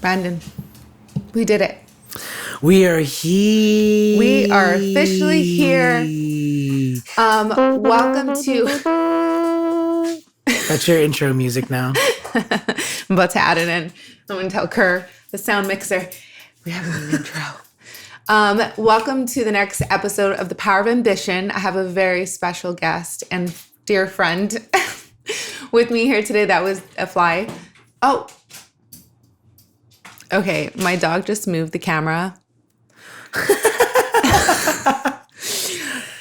Brandon, we did it. We are here. We are officially here. Welcome to... That's your intro music now. I'm about to add it in. I'm going to tell Kerr, the sound mixer, we have an intro. Welcome to the next episode of The Power of Ambition. I have a very special guest and dear friend with me here today. That was a fly. Oh, okay. My dog just moved the camera.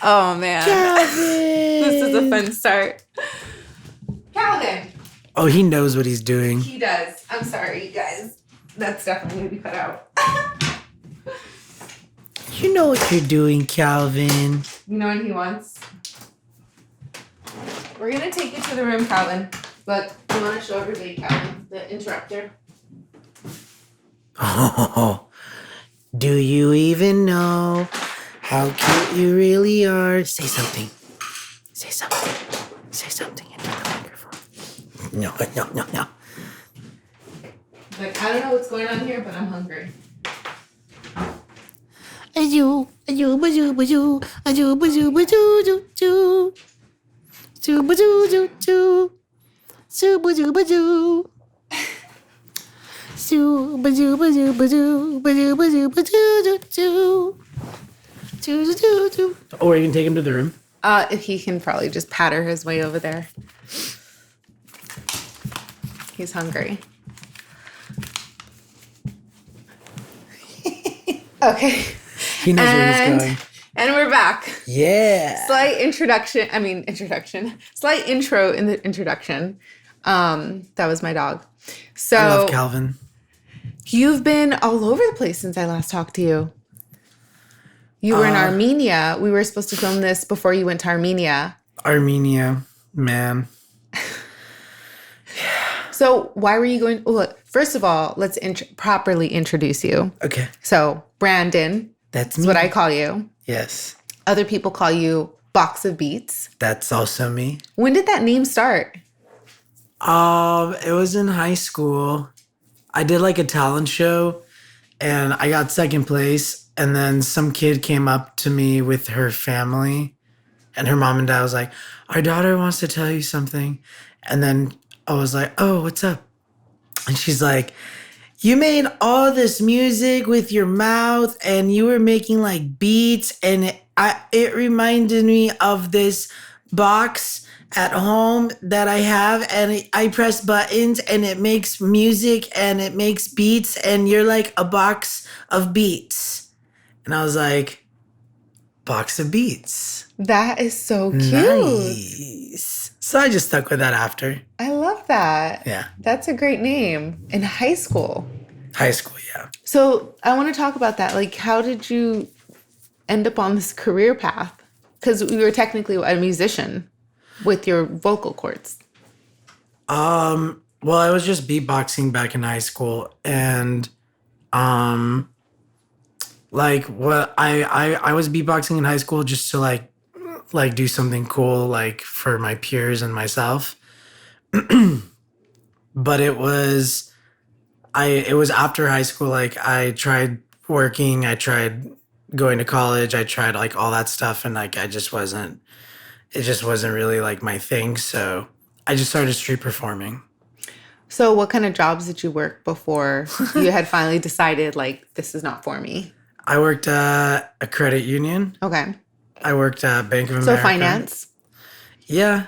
Oh, man. Calvin. This is a fun start. Calvin. Oh, he knows what he's doing. He does. I'm sorry, you guys. That's definitely going to be cut out. You know what you're doing, Calvin. You know what he wants? We're going to take you to the room, Calvin. But I want to show everybody, Calvin, the interrupter. Oh, do you even know how cute you really are? Say something. Say something. Say something into the microphone. No. Like, I don't know what's going on here, but I'm hungry. Oh, are you gonna take him to the room? He can probably just patter his way over there. He's hungry. Okay. He knows where he's going. And we're back. Yeah. Slight intro in the introduction. That was my dog. So I love Calvin. You've been all over the place since I last talked to you. You were in Armenia. We were supposed to film this before you went to Armenia. Armenia, man. So why were you going? Well, first of all, let's properly introduce you. Okay. So Brandon. That's me. What I call you. Yes. Other people call you BoxofBeats. That's also me. When did that name start? It was in high school. I did like a talent show and I got second place. And then some kid came up to me with her family and her mom and dad was like, our daughter wants to tell you something. And then I was like, oh, what's up? And she's like, you made all this music with your mouth and you were making like beats. And it reminded me of this box at home that I have, and I press buttons and it makes music and it makes beats and you're like a box of beats. And I was like, box of beats. That is so cute. Nice. So I just stuck with that after. I love that. Yeah. That's a great name. In high school. High school, yeah. So I want to talk about that. Like, how did you end up on this career path? Because you were technically a musician with your vocal cords. Well, I was just beatboxing back in high school, and like what I was beatboxing in high school just to like do something cool like for my peers and myself. But it was after high school. Like I tried working, I tried going to college, I tried like all that stuff, and like it just wasn't really like my thing. So I just started street performing. So what kind of jobs did you work before you had finally decided like this is not for me? I worked at a credit union. Okay. I worked at Bank of America. So finance? Yeah.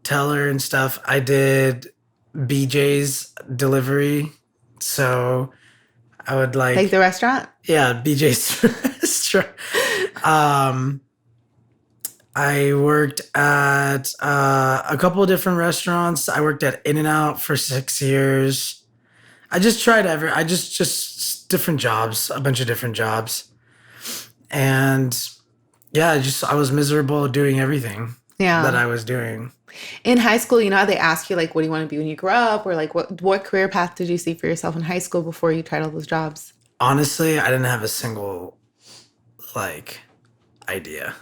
Teller and stuff. I did BJ's delivery. So I would like the restaurant? Yeah, BJ's restaurant. I worked at a couple of different restaurants. I worked at In-N-Out for 6 years. I just tried just different jobs, a bunch of different jobs. And yeah, I was miserable doing everything that I was doing. In high school, you know how they ask you, like, what do you want to be when you grow up? Or, like, what career path did you see for yourself in high school before you tried all those jobs? Honestly, I didn't have a single, like, idea.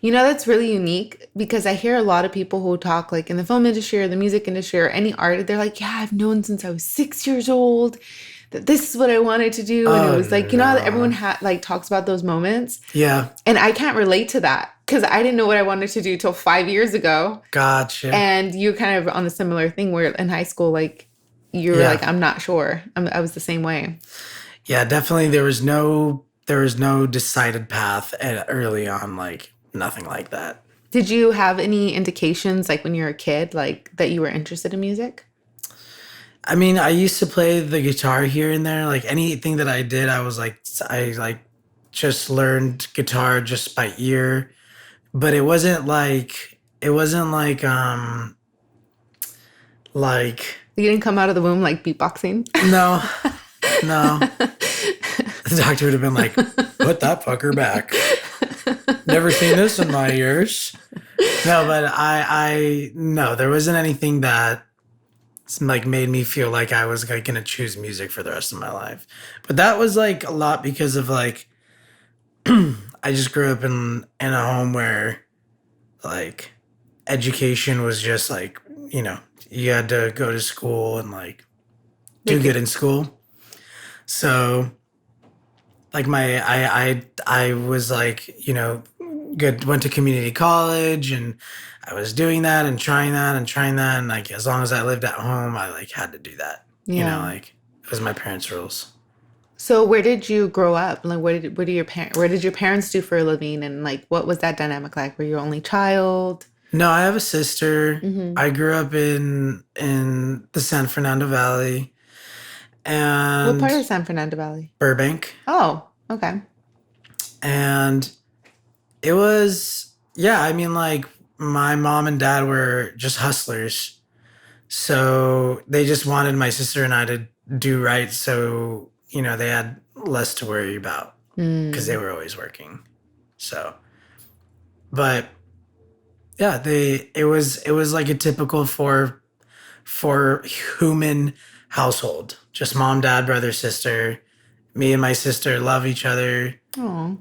You know, that's really unique because I hear a lot of people who talk, like, in the film industry or the music industry or any art. They're like, yeah, I've known since I was 6 years old that this is what I wanted to do. And it was like, you know how everyone like talks about those moments? Yeah. And I can't relate to that because I didn't know what I wanted to do till 5 years ago. Gotcha. And you kind of on a similar thing where in high school, like you were like, I'm not sure. I was the same way. Yeah, definitely. There was no decided path early on, like nothing like that. Did you have any indications, like when you were a kid, like that you were interested in music? I mean, I used to play the guitar here and there. Like anything that I did, I just learned guitar just by ear. But it wasn't like You didn't come out of the womb like beatboxing? no. The doctor would have been like, put that fucker back. Never seen this in my years. No, but no, there wasn't anything that like made me feel like I was like gonna choose music for the rest of my life. But that was like a lot because of like I just grew up in a home where like education was just like, you know, you had to go to school and like do good in school. So like I was like, you know, went to community college and I was doing that and trying that and like as long as I lived at home, I like had to do that. Yeah. You know, like it was my parents' rules. So where did you grow up? Like where did your parents do for a living, and like what was that dynamic like? Were you only child? No, I have a sister. Mm-hmm. I grew up in the San Fernando Valley. And what part of San Fernando Valley? Burbank. Oh, okay. And it was, yeah, I mean, like, my mom and dad were just hustlers. So they just wanted my sister and I to do right. So, you know, they had less to worry about because they were always working. So, but yeah, it was like a typical for human household. Just mom, dad, brother, sister. Me and my sister love each other. Oh.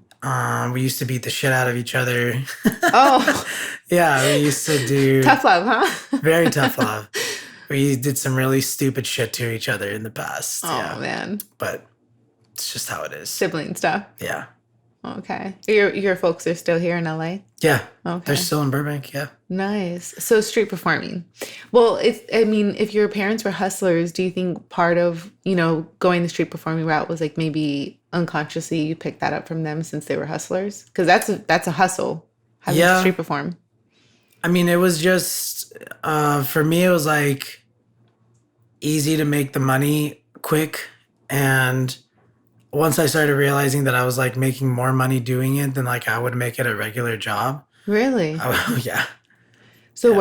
We used to beat the shit out of each other. Oh. Yeah, we used to do tough love, huh? Very tough love. We did some really stupid shit to each other in the past. Oh man. But it's just how it is. Sibling stuff. Yeah. Okay. Your folks are still here in LA? Yeah. Okay. They're still in Burbank, yeah. Nice. So street performing. Well, if your parents were hustlers, do you think part of, you know, going the street performing route was like maybe unconsciously you picked that up from them since they were hustlers? Because that's a hustle, having to street perform. I mean, it was just, for me, it was like easy to make the money quick. And once I started realizing that I was like making more money doing it than like I would make it a regular job. Really? Yeah. So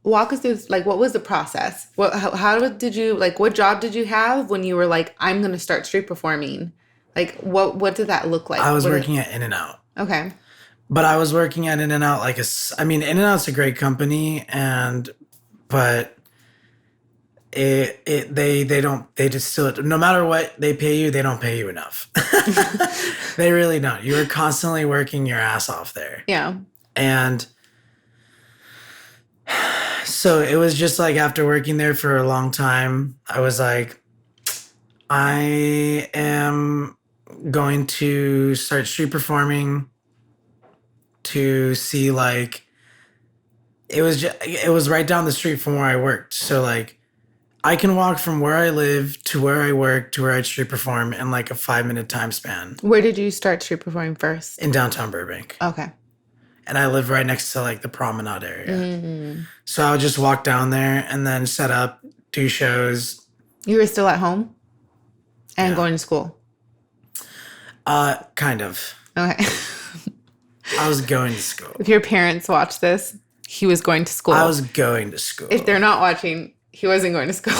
walk us through, like, what was the process? How did you, like, what job did you have when you were like, I'm going to start street performing? Like, what did that look like? I was working at In-N-Out. Okay. But I was working at In-N-Out In-N-Out's a great company but they just still, no matter what they pay you, they don't pay you enough. They really don't. You were constantly working your ass off there. Yeah. And so it was just like after working there for a long time, I was like, I am going to start street performing to see, like, it was right down the street from where I worked. So like I can walk from where I live to where I work to where I street perform in like a 5-minute time span. Where did you start street performing first? In downtown Burbank. Okay. And I live right next to like the promenade area. Mm-hmm. So I would just walk down there and then set up, do shows. You were still at home and going to school? Kind of. Okay. I was going to school. If your parents watch this, he was going to school. I was going to school. If they're not watching, he wasn't going to school.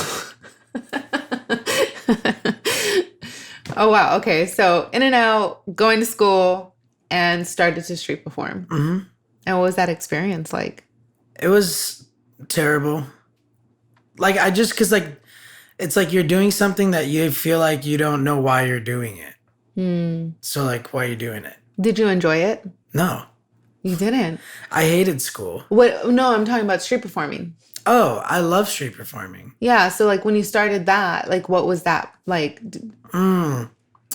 Oh, wow. Okay. So In-N-Out, going to school, and started to street perform. Mm-hmm. And what was that experience like? It was terrible. Like, because like, it's like you're doing something that you feel like you don't know why you're doing it. So like, why are you doing it? Did you enjoy it? No. You didn't? I hated school. What? No, I'm talking about street performing. Oh, I love street performing. Yeah. So like when you started that, like what was that like?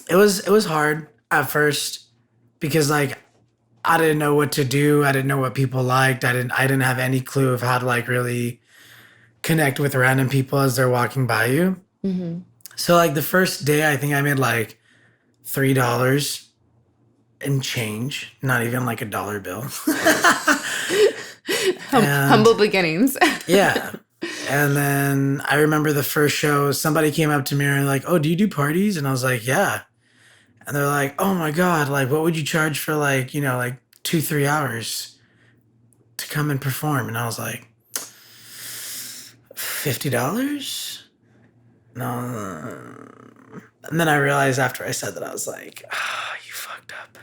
It was hard at first because like I didn't know what to do. I didn't know what people liked. I didn't have any clue of how to like really connect with random people as they're walking by you. Mm-hmm. So like the first day I think I made like $3 and change, not even like a dollar bill. And Humble beginnings. yeah. And then I remember the first show, somebody came up to me and like, "Oh, do you do parties?" And I was like, "Yeah." And they're like, "Oh my God, like what would you charge for like, like 2-3 hours to come and perform?" And I was like, $50? No. And then I realized after I said that, I was like, "Ah, you fucked up."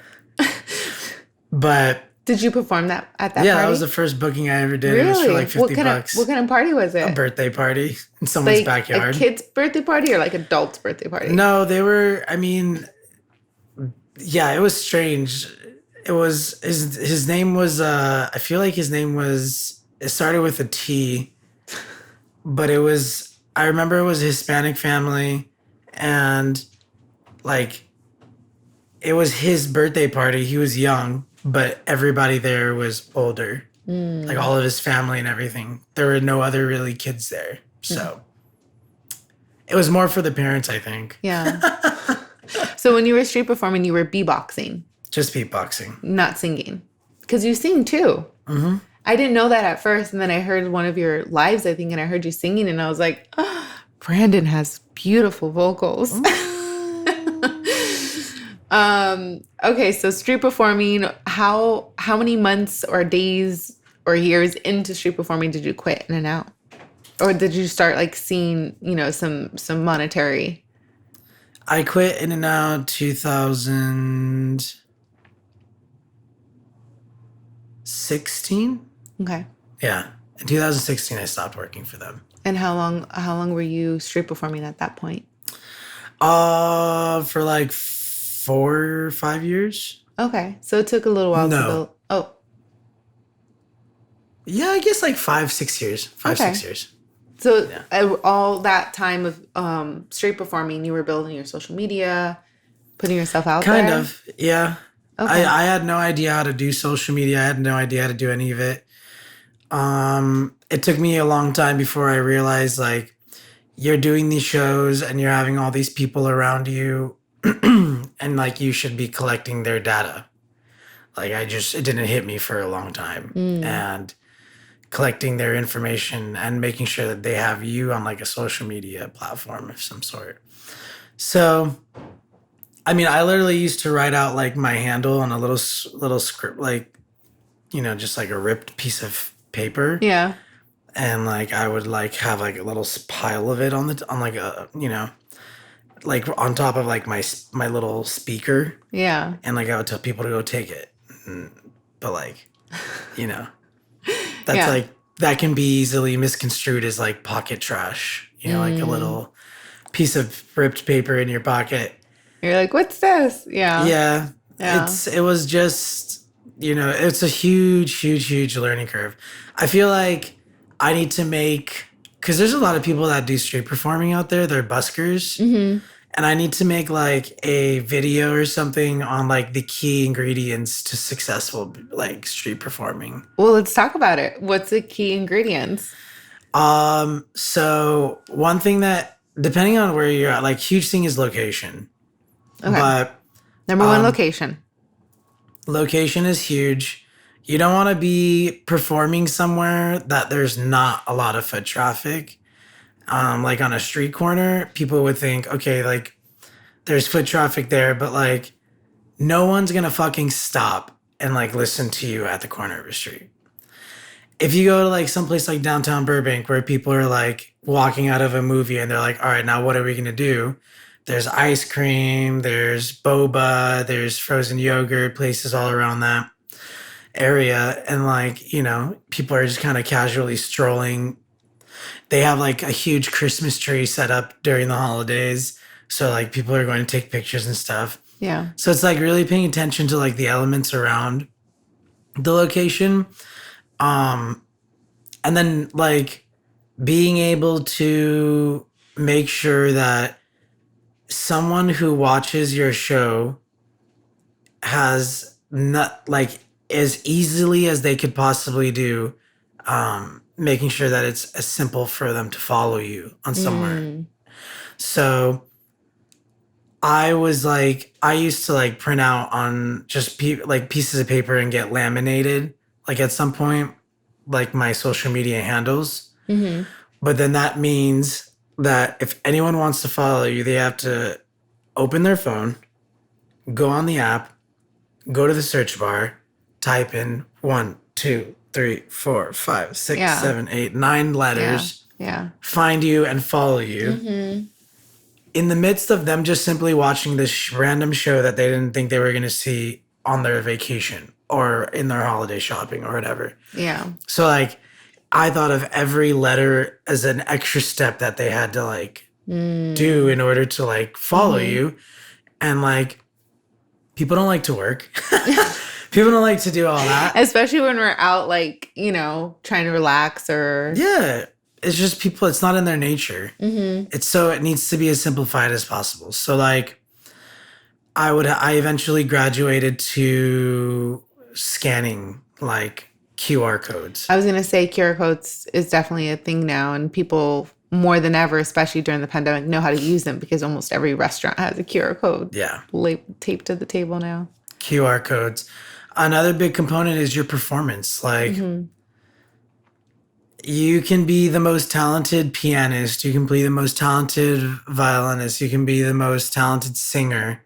But Did you perform that at that yeah, party? that was the first booking I ever did. It was Really? for like 50 bucks. What kind of party was A it? birthday party in someone's Like backyard. a kid's birthday party or like adult's birthday party? No, they were, I mean, yeah, it was strange. It was his name was I feel like his name was, it started with a T, but I remember it was a Hispanic family, and like it was his birthday party. He was young, but everybody there was older. Like all of his family and everything. There were no other really kids there. So it was more for the parents, I think. Yeah. So when you were street performing, you were beatboxing, Just beatboxing. not singing. Because you sing too. Mm-hmm. I didn't know that at first. And then I heard one of your lives, I think, and I heard you singing. And I was like, oh, Brandon has beautiful vocals. Okay, so street performing, how many months or days or years into street performing did you quit in and out? Or did you start like seeing, some monetary? I quit In and Out 2016. Okay. Yeah. In 2016, I stopped working for them. And how long were you street performing at that point? For like 4 or 5 years. Okay. So it took a little while to No. build. Oh, Yeah, I guess like 5-6 years. Five, Okay. 6 years. so all that time of street performing, you were building your social media, putting yourself out Kind there? of. Yeah. Okay. I had no idea how to do social media. I had no idea how to do any of it. It took me a long time before I realized like you're doing these shows and you're having all these people around you and like you should be collecting their data. Like it didn't hit me for a long time. And collecting their information and making sure that they have you on like a social media platform of some sort. So, I mean, I literally used to write out like my handle on a little script, like, just like a ripped piece of paper. Yeah. And like I would like have like a little pile of it on like a, like on top of like my little speaker. Yeah. And like I would tell people to go take it. But like, that's Yeah. like, that can be easily misconstrued as like pocket trash, like a little piece of ripped paper in your pocket. You're like, what's this? Yeah. Yeah. Yeah. It was just, it's a huge, huge, huge learning curve. I feel like I need to because there's a lot of people that do street performing out there. They're buskers. Mm-hmm. And I need to make like a video or something on like the key ingredients to successful like street performing. Well, let's talk about it. What's the key ingredients? So one thing that, depending on where you're at, like huge thing is location. Okay. But Number one, location. location is huge. You don't want to be performing somewhere that there's not a lot of foot traffic. Like on a street corner, people would think, okay, like there's foot traffic there, but like no one's gonna fucking stop and like listen to you at the corner of a street. If you go to like someplace like downtown Burbank where people are like walking out of a movie and they're like, all right, now what are we gonna do? There's ice cream, there's boba, there's frozen yogurt, places all around that area. And like, people are just kind of casually strolling. They have like a huge Christmas tree set up during the holidays. So like people are going to take pictures and stuff. Yeah. So it's like really paying attention to like the elements around the location. And then like being able to make sure that someone who watches your show has not like as easily as they could possibly do, making sure that it's as simple for them to follow you on somewhere. So I used to like print out on just like pieces of paper and get laminated, like at some point, like my social media handles. But then that means that if anyone wants to follow you, they have to open their phone, go on the app, go to the search bar, type in 1, 2, 3, 4, 5, 6, Yeah. 7, 8, 9 letters, Yeah. find you and follow you. In the midst of them just simply watching this random show that they didn't think they were going to see on their vacation or in their holiday shopping or whatever. Yeah. So like I thought of every letter as an extra step that they had to like do in order to like follow you. And like people don't like to work. People don't like to do all that. Especially when we're out, like, you know, trying to relax or. Yeah. It's just people, it's not in their nature. It needs to be as simplified as possible. So like I eventually graduated to scanning like QR codes. I was going to say QR codes is definitely a thing now, and people more than ever, especially during the pandemic, know how to use them because almost every restaurant has a QR code taped to the table now. QR codes. Another big component is your performance. Like you can be the most talented pianist, you can be the most talented violinist, you can be the most talented singer.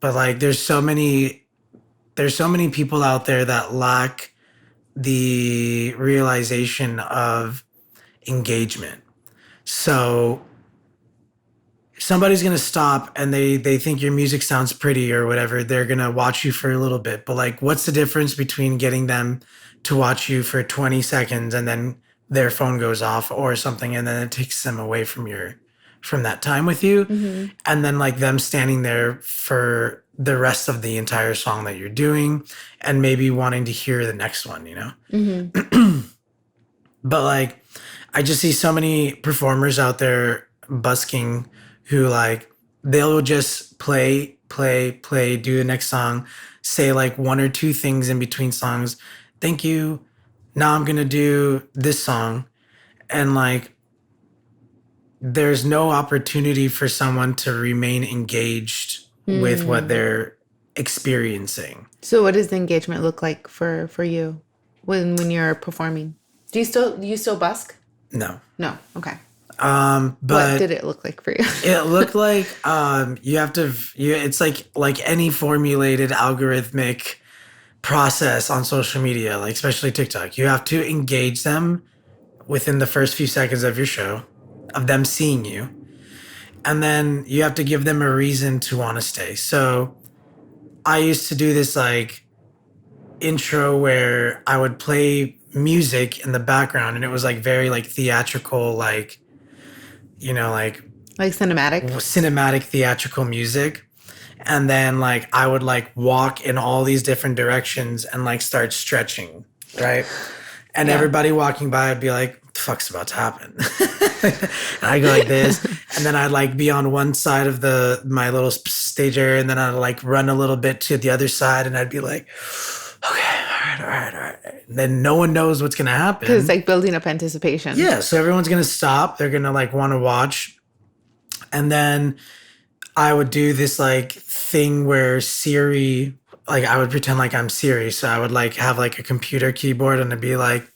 But like there's so many people out there that lack the realization of engagement. So somebody's going to stop and they think your music sounds pretty or whatever. They're going to watch you for a little bit. But like, what's the difference between getting them to watch you for 20 seconds and then their phone goes off or something, and then it takes them away from that time with you, and then like them standing there for the rest of the entire song that you're doing and maybe wanting to hear the next one, you know? But like, I just see so many performers out there busking who like, they'll just play, do the next song, say like one or two things in between songs. Thank you. Now I'm going to do this song. And like, there's no opportunity for someone to remain engaged with what they're experiencing. So what does the engagement look like for you when you're performing? Do you still busk? No. No. Okay. But what did it look like for you? It looked like it's like any formulated algorithmic process on social media, like especially TikTok. You have to engage them within the first few seconds of your show, of them seeing you. And then you have to give them a reason to want to stay. So I used to do this like intro where I would play music in the background, and it was like very like theatrical, like, you know, like cinematic theatrical music. And then like I would like walk in all these different directions and like start stretching, right? And everybody walking by would be like, what the fuck's about to happen? And I go like this, and then I'd like be on one side of my little stage area, and then I'd like run a little bit to the other side, and I'd be like, okay, all right. And then no one knows what's gonna happen. Because it's like building up anticipation. Yeah, so everyone's gonna stop. They're gonna like want to watch. And then I would do this like thing where Siri, like I would pretend like I'm Siri. So I would like have like a computer keyboard, and it'd be like,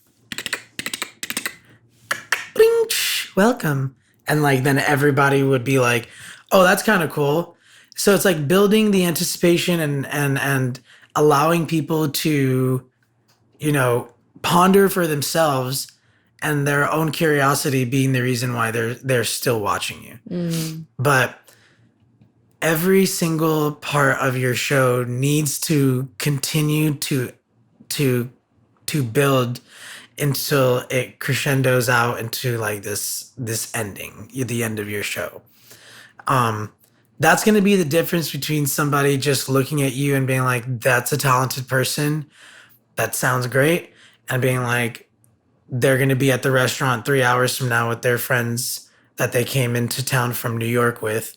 welcome. And like then everybody would be like, oh, that's kind of cool. So it's like building the anticipation and allowing people to, you know, ponder for themselves, and their own curiosity being the reason why they're still watching you. But every single part of your show needs to continue to build until it crescendos out into like this ending, the end of your show. That's going to be the difference between somebody just looking at you and being like, that's a talented person, that sounds great, and being like, they're going to be at the restaurant 3 hours from now with their friends that they came into town from New York with.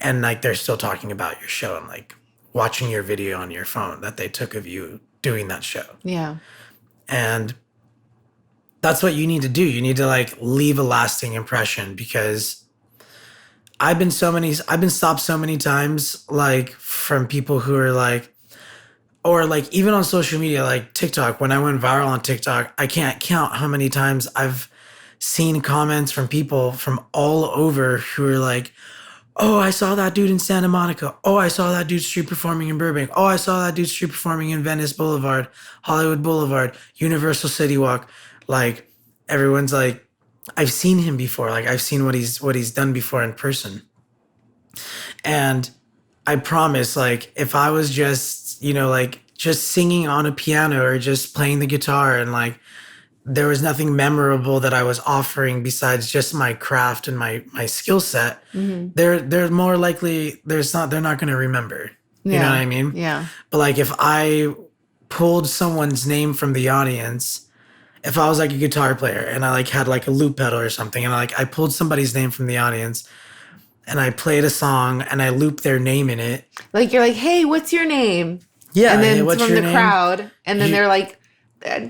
And like, they're still talking about your show and like watching your video on your phone that they took of you doing that show. Yeah. And that's what you need to do. You need to like leave a lasting impression, because I've been stopped so many times, like from people who are like, or like even on social media, like TikTok, when I went viral on TikTok, I can't count how many times I've seen comments from people from all over who are like, oh, I saw that dude in Santa Monica. Oh, I saw that dude street performing in Burbank. Oh, I saw that dude street performing in Venice Boulevard, Hollywood Boulevard, Universal City Walk. Like, everyone's like, I've seen him before. Like, I've seen what he's done before in person. And I promise, like, if I was just, like just singing on a piano or just playing the guitar, and like there was nothing memorable that I was offering besides just my craft and my skill set, they're more likely they're not going to remember. You know what I mean? Yeah. But like, if I pulled someone's name from the audience, if I was like a guitar player and I like had like a loop pedal or something, and I pulled somebody's name from the audience and I played a song and I looped their name in it. Like, you're like, hey, what's your name? Yeah. And then hey, what's from your the name? crowd. And then they're like,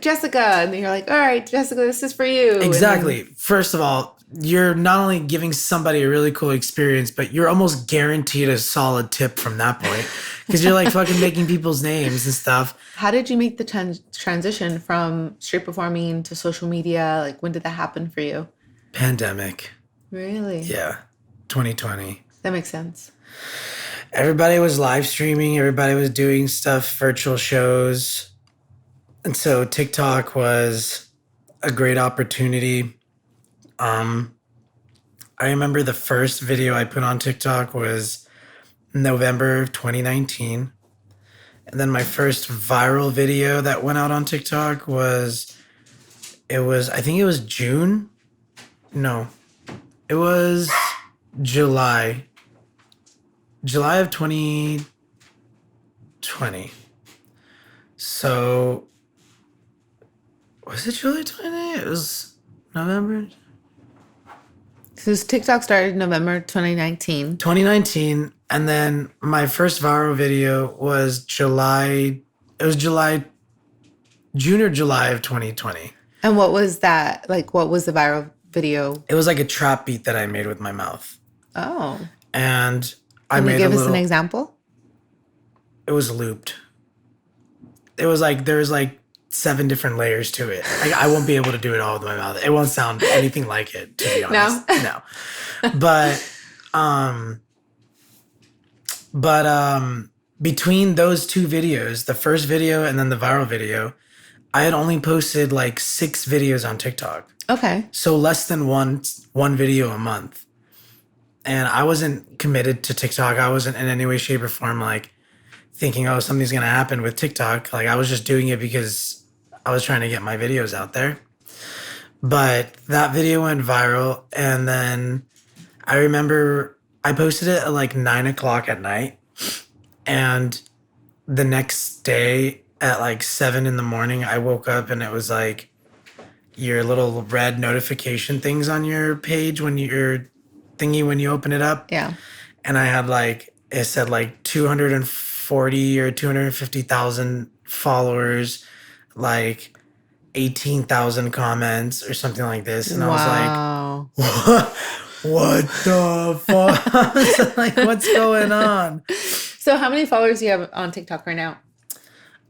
Jessica. And then you're like, all right, Jessica, this is for you. Exactly. First of all, you're not only giving somebody a really cool experience, but you're almost guaranteed a solid tip from that point, because you're like fucking making people's names and stuff. How did you make the transition from street performing to social media? Like, when did that happen for you? Pandemic. Really? Yeah. 2020. That makes sense. Everybody was live streaming. Everybody was doing stuff, virtual shows. And so TikTok was a great opportunity. I remember the first video I put on TikTok was November of 2019. And then my first viral video that went out on TikTok I think it was June. No, it was July of 2020. So was it July 20? It was November. So TikTok started November 2019. 2019, and then my first viral video was June or July of 2020. And what was that? Like, what was the viral video? It was like a trap beat that I made with my mouth. Oh. And Can you give us an example? It was looped. It was like, there was like 7 different layers to it. Like, I won't be able to do it all with my mouth. It won't sound anything like it, to be honest. No. But between those 2 videos, the first video and then the viral video, I had only posted like 6 videos on TikTok. Okay. So less than one video a month. And I wasn't committed to TikTok. I wasn't in any way, shape, or form like thinking, oh, something's going to happen with TikTok. Like, I was just doing it because I was trying to get my videos out there. But that video went viral. And then I remember I posted it at like 9:00 at night. And the next day at like 7 in the morning, I woke up and it was like your little red notification things on your page when you open it up. Yeah. And I had like, it said like 240 or 250,000 followers, like 18,000 comments or something like this. And wow. I was like, what the fuck? I was like, what's going on? So how many followers do you have on TikTok right now?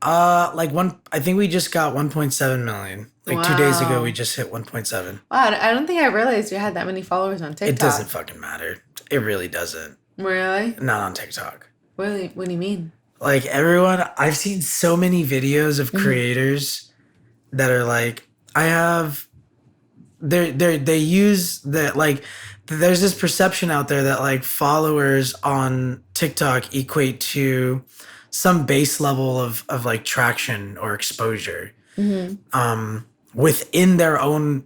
I think we just got 1.7 million. Like 2 days ago, we just hit 1.7. Wow, I don't think I realized you had that many followers on TikTok. It doesn't fucking matter. It really doesn't. Really? Not on TikTok. Really? What do you mean? Like, I've seen so many videos of creators that are like, they use that, like, there's this perception out there that like followers on TikTok equate to some base level of like traction or exposure within their own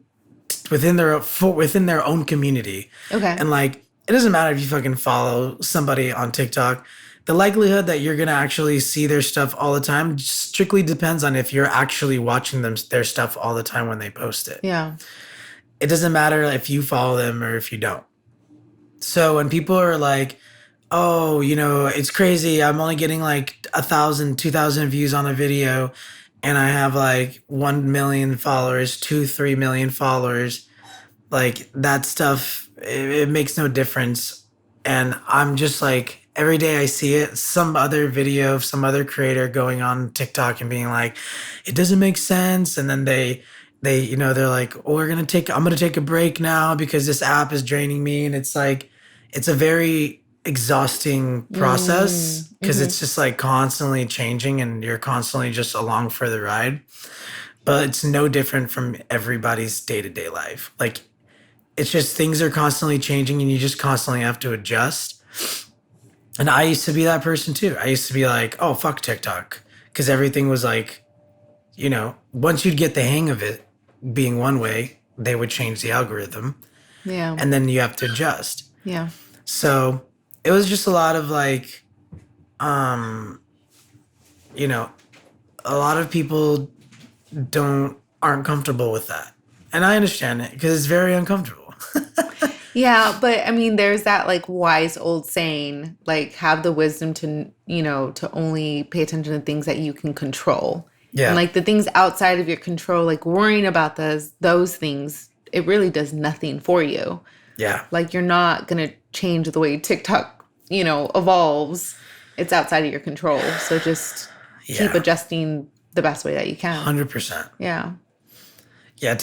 community. Okay. And like, it doesn't matter if you fucking follow somebody on TikTok, the likelihood that you're going to actually see their stuff all the time strictly depends on if you're actually watching their stuff all the time when they post it. Yeah. It doesn't matter if you follow them or if you don't. So when people are like, oh, it's crazy, I'm only getting like 1,000, 2,000 views on a video and I have like 1 million followers, 3 million followers, like that stuff, it makes no difference. And I'm just like, every day I see it, some other video of some other creator going on TikTok and being like, it doesn't make sense. And then they're like, oh, I'm going to take a break now because this app is draining me. And it's like, it's a very exhausting process because it's just like constantly changing and you're constantly just along for the ride. But it's no different from everybody's day-to-day life. Like, it's just things are constantly changing and you just constantly have to adjust. And I used to be that person too. I used to be like, oh, fuck TikTok. Because everything was like, once you'd get the hang of it being one way, they would change the algorithm. Yeah. And then you have to adjust. Yeah. So it was just a lot of like, a lot of people aren't comfortable with that. And I understand it because it's very uncomfortable. Yeah, but I mean, there's that like wise old saying, like have the wisdom to, to only pay attention to things that you can control. Yeah. And like the things outside of your control, like worrying about those things, it really does nothing for you. Yeah. Like you're not going to change the way TikTok, evolves. It's outside of your control. So just keep adjusting the best way that you can. 100%. Yeah. Yeah,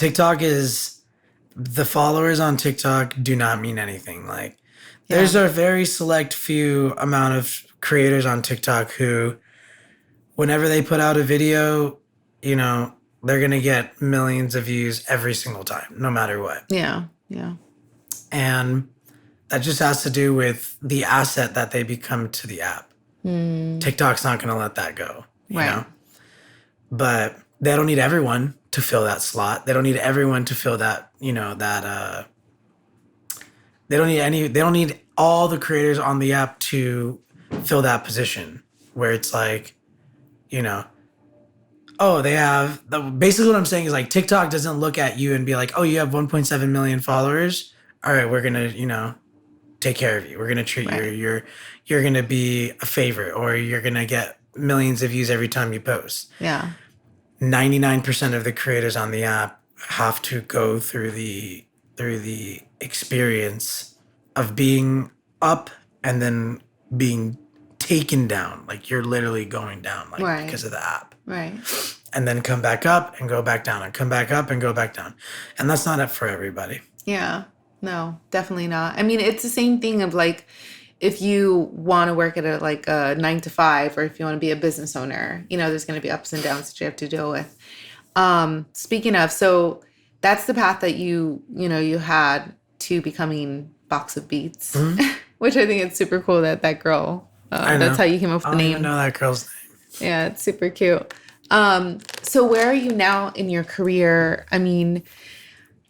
the followers on TikTok do not mean anything. Like, there's a very select few amount of creators on TikTok who, whenever they put out a video, they're going to get millions of views every single time, no matter what. Yeah, yeah. And that just has to do with the asset that they become to the app. TikTok's not going to let that go, you know? But they don't need everyone to fill that slot. They don't need everyone to fill that, they don't need all the creators on the app to fill that position where it's like, basically what I'm saying is like TikTok doesn't look at you and be like, oh, you have 1.7 million followers. All right, we're going to, take care of you. We're going to treat you. You're going to be a favorite or you're going to get millions of views every time you post. Yeah. 99% of the creators on the app have to go through the experience of being up and then being taken down. Like you're literally going down because of the app. Right. And then come back up and go back down and come back up and go back down. And that's not it for everybody. Yeah. No, definitely not. I mean, it's the same thing of like, if you want to work at a 9 to 5, or if you want to be a business owner, there's going to be ups and downs that you have to deal with. Speaking of, so that's the path that you had to becoming BoxofBeats, which I think it's super cool that girl, that's how you came up with the name. I don't even know that girl's name. Yeah, it's super cute. So where are you now in your career? I mean,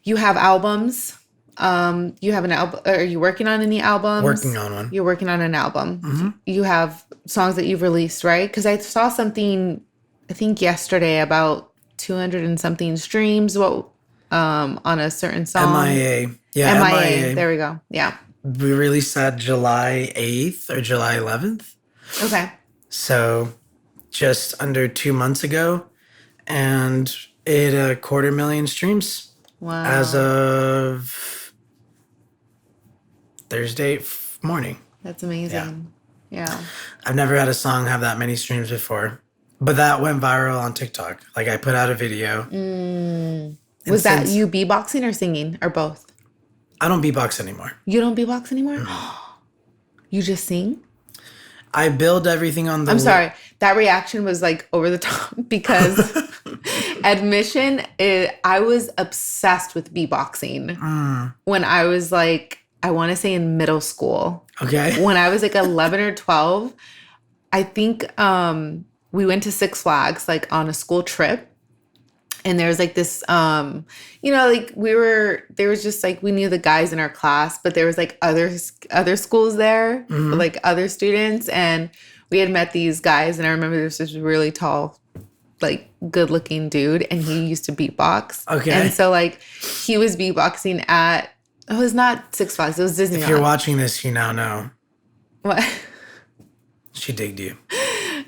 you have albums. You have an album. Are you working on any albums? Working on one. You're working on an album. You have songs that you've released, right? Because I saw something, I think yesterday, about 200 and something streams. On a certain song. MIA. Yeah, MIA. There we go. Yeah. We released that July 8th or July 11th. Okay. So just under 2 months ago, and it hit 250,000 streams. Wow. As of Thursday morning. That's amazing. Yeah. I've never had a song have that many streams before, but that went viral on TikTok. Like I put out a video. Was that you beatboxing or singing or both? I don't beatbox anymore. You don't beatbox anymore? You just sing? I build everything on the... I'm sorry. That reaction was like over the top because admission, I was obsessed with beatboxing when I was like, I want to say in middle school. Okay. When I was like 11 or 12, I think we went to Six Flags like on a school trip. And there was like this, like there was just like, we knew the guys in our class, but there was like other schools there, with, like other students. And we had met these guys. And I remember there was this really tall, like good looking dude. And he used to beatbox. Okay. And so like he was beatboxing at, it was not Six Flags, it was Disneyland. If you're watching this, you now know. What? She digged you.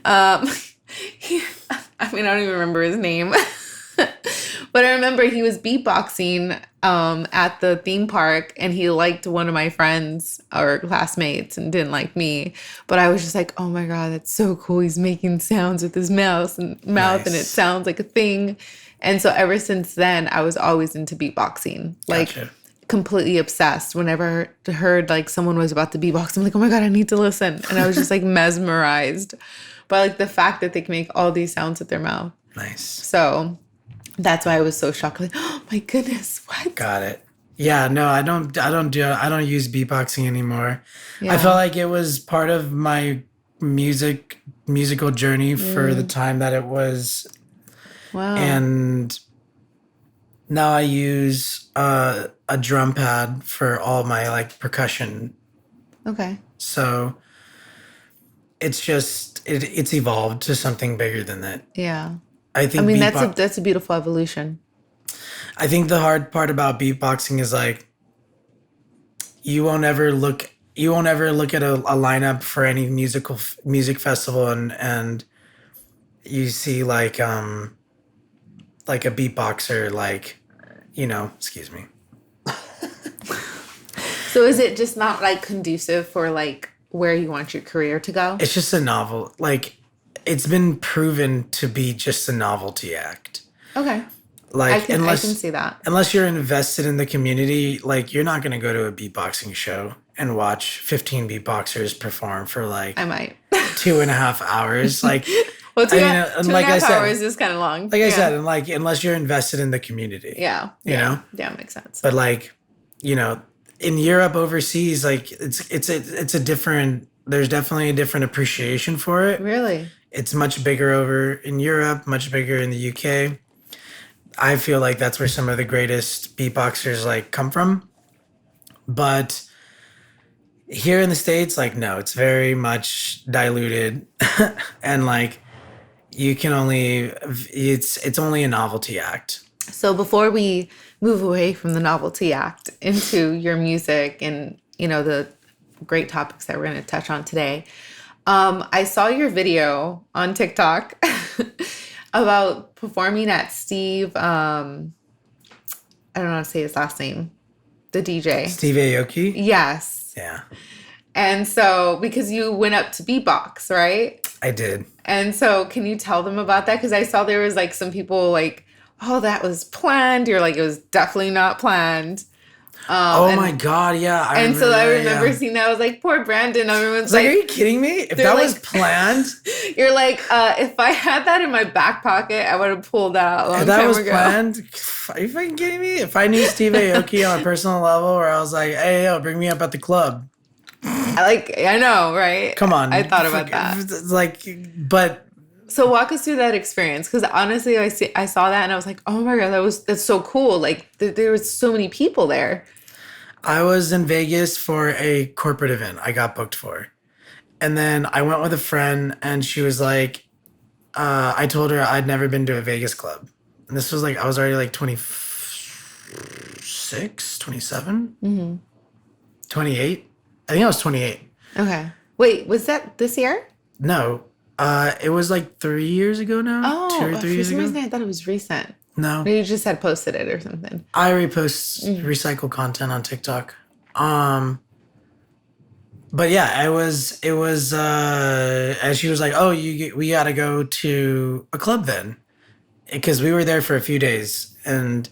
I don't even remember his name. But I remember he was beatboxing at the theme park, and he liked one of my friends or classmates and didn't like me. But I was just like, oh my God, that's so cool. He's making sounds with his mouth and Nice. it sounds like a thing. And so ever since then, I was always into beatboxing. Like Gotcha. completely obsessed. Whenever I heard like someone was about to beatbox, I'm like, oh my God, I need to listen. And I was just like mesmerized by like the fact that they can make all these sounds with their mouth. Nice. So that's why I was so shocked. Like, oh my goodness, what? Got it. Yeah, no, I don't use beatboxing anymore. Yeah. I felt like it was part of my musical journey for the time that it was. Wow. And now I use a drum pad for all my like percussion. Okay. So it's just it's evolved to something bigger than that. Yeah. I think that's a beautiful evolution. I think the hard part about beatboxing is like you won't ever look at a lineup for any music festival and you see like a beatboxer like, excuse me. So is it just not like conducive for like where you want your career to go? It's just a novel. Like it's been proven to be just a novelty act. Okay. Like I can see that. Unless you're invested in the community, like you're not going to go to a beatboxing show and watch 15 beatboxers perform for like I might 2.5 hours. Like, well, two I mean, and and a like I half said, hours is kind of long. like I said, and like unless you're invested in the community, Yeah. you know, Yeah, makes sense. but like, in Europe, overseas, like it's a different. There's definitely a different appreciation for it. Really? It's much bigger over in Europe, much bigger in the UK. I feel like that's where some of the greatest beatboxers like come from. But here in the States, like, no, it's very much diluted. And like you can only, it's only a novelty act. So before we move away from the novelty act into your music and, the great topics that we're going to touch on today, I saw your video on TikTok about performing at Steve, I don't know how to say his last name, the DJ. Steve Aoki? Yes. Yeah. And so, because you went up to beatbox, right? I did. And so, can you tell them about that? Because I saw there was like some people like, oh, that was planned. You're like, it was definitely not planned. My God, yeah. I remember seeing that. I was like, poor Brandon. Everyone's like, are you kidding me? If that was planned? You're like, if I had that in my back pocket, I would have pulled that out a long time ago. If that was planned? Are you fucking kidding me? If I knew Steve Aoki on a personal level where I was like, hey, yo, bring me up at the club. I know, right? Come on. I thought about that. It's like, but... So walk us through that experience, because honestly, I saw that and I was like, oh my God, that's so cool. Like there was so many people there. I was in Vegas for a corporate event I got booked for. And then I went with a friend and she was like, I told her I'd never been to a Vegas club. And this was like, I was already like 26, 27, 28. I think I was 28. Okay. Wait, was that this year? No. It was like 3 years ago now. Oh, 2 or 3 years ago. For some reason I thought it was recent. No. Maybe you just had posted it or something. I repost recycle content on TikTok. But yeah, it was and she was like, oh, we gotta go to a club then. Because we were there for a few days. And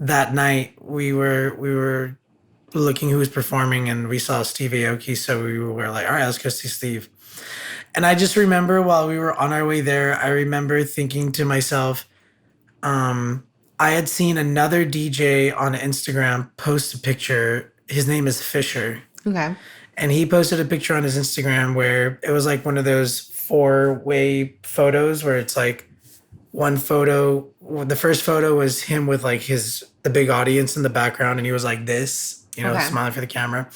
that night we were looking who was performing and we saw Steve Aoki. So we were like, all right, let's go see Steve. And I just remember while we were on our way there, I remember thinking to myself, I had seen another DJ on Instagram post a picture. His name is Fisher. Okay. And he posted a picture on his Instagram where it was like one of those 4-way photos where it's like one photo, the first photo was him with like the big audience in the background, and he was like this, Okay. smiling for the camera.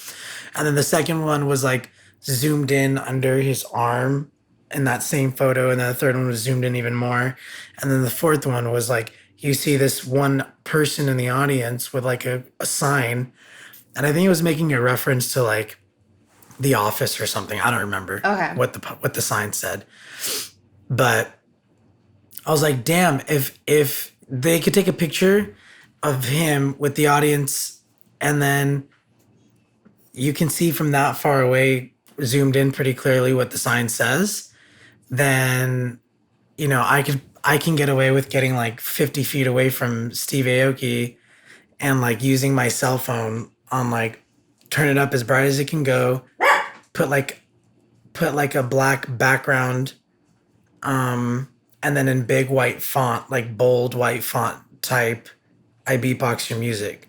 And then the second one was like zoomed in under his arm in that same photo, and then the third one was zoomed in even more. And then the fourth one was like you see this one person in the audience with like a sign, and I think it was making a reference to like The Office or something. I don't remember Okay. what the sign said, but I was like, damn, if they could take a picture of him with the audience, and then you can see from that far away, zoomed in pretty clearly what the sign says, then I can get away with getting like 50 feet away from Steve Aoki and like using my cell phone on like turn it up as bright as it can go, put like a black background, and then in big white font, like bold white font type, I beatbox your music.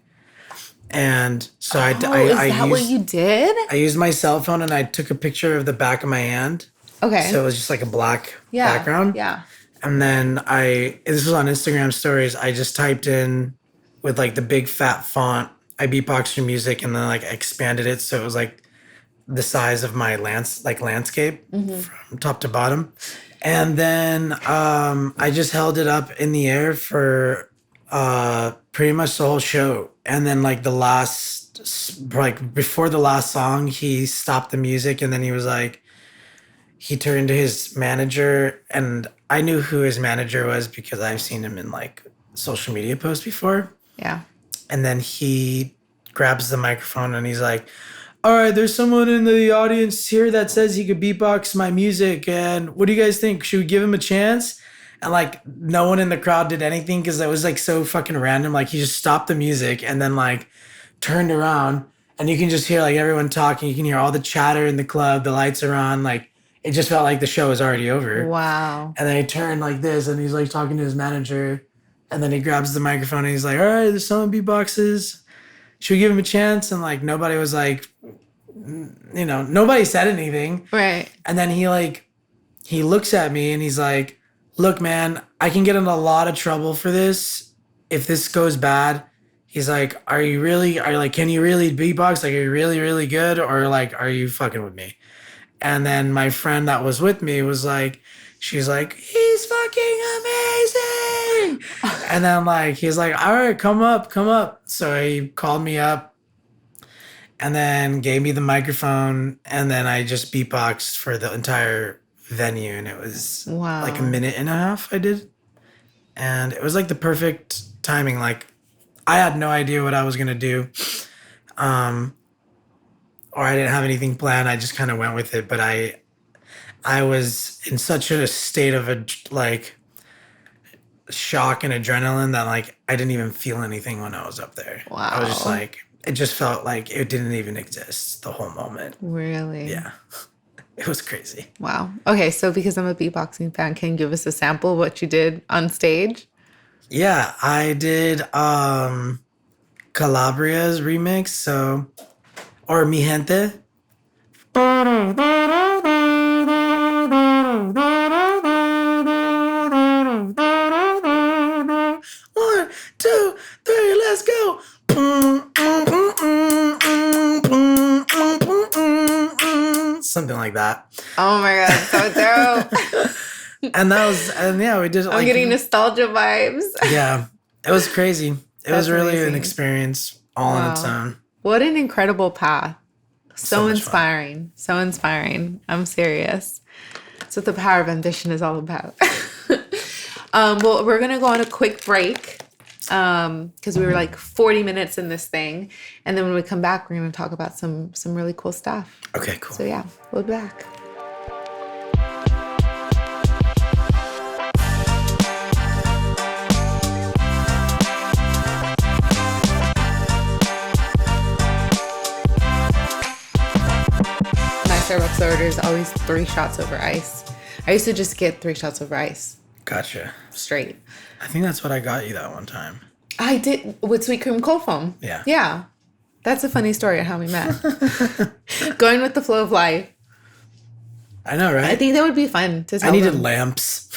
And so is that what you did? I used my cell phone and I took a picture of the back of my hand. Okay. So it was just like a black background. Yeah. And then this was on Instagram stories. I just typed in with like the big fat font, I beatbox your music, and then like I expanded it so it was like the size of my landscape from top to bottom. And then I just held it up in the air for pretty much the whole show. And then like before the last song, he stopped the music, and then he was like, he turned to his manager, and I knew who his manager was because I've seen him in like social media posts before. Yeah. And then he grabs the microphone and he's like, all right, there's someone in the audience here that says he could beatbox my music. And what do you guys think? Should we give him a chance? And like no one in the crowd did anything because it was like so fucking random. Like he just stopped the music and then like turned around, and you can just hear like everyone talking. You can hear all the chatter in the club. The lights are on. Like it just felt like the show was already over. Wow. And then he turned like this and he's like talking to his manager. And then he grabs the microphone and he's like, all right, there's someone beatboxes. Should we give him a chance? And like nobody was like, nobody said anything. Right. And then he looks at me and he's like, look, man, I can get in a lot of trouble for this if this goes bad. He's like, can you really beatbox? Like, are you really, really good? Or like, are you fucking with me? And then my friend that was with me was like, she's like, he's fucking amazing. And then like, he's like, all right, come up. So he called me up and then gave me the microphone. And then I just beatboxed for the entire venue. And it was like a minute and a half I did. And it was like the perfect timing. Like I had no idea what I was going to do. Or I didn't have anything planned. I just kind of went with it. But I was in such a state of shock and adrenaline that like I didn't even feel anything when I was up there. Wow. I was just like, it just felt like it didn't even exist the whole moment. Really? Yeah. It was crazy. Wow. Okay, so because I'm a beatboxing fan, can you give us a sample of what you did on stage? Yeah, I did Calabria's remix, or Mi Gente. 1, 2, 3, let's go. Something like that. Oh my God, so dope. We did it. I'm getting nostalgia vibes. Yeah, it was crazy. It was really amazing. an experience all on its own. What an incredible path. So much inspiring. So inspiring. I'm serious. That's what the power of ambition is all about. Well, we're going to go on a quick break because we were like 40 minutes in this thing. And then when we come back, we're going to talk about some really cool stuff. Okay, cool. So yeah, we'll be back. My Starbucks order is always 3 shots over ice. I used to just get 3 shots over ice. Gotcha. Straight. I think that's what I got you that one time. I did with sweet cream cold foam. Yeah. Yeah. That's a funny story of how we met. Going with the flow of life. I know, right? I think that would be fun to tell I needed them. lamps.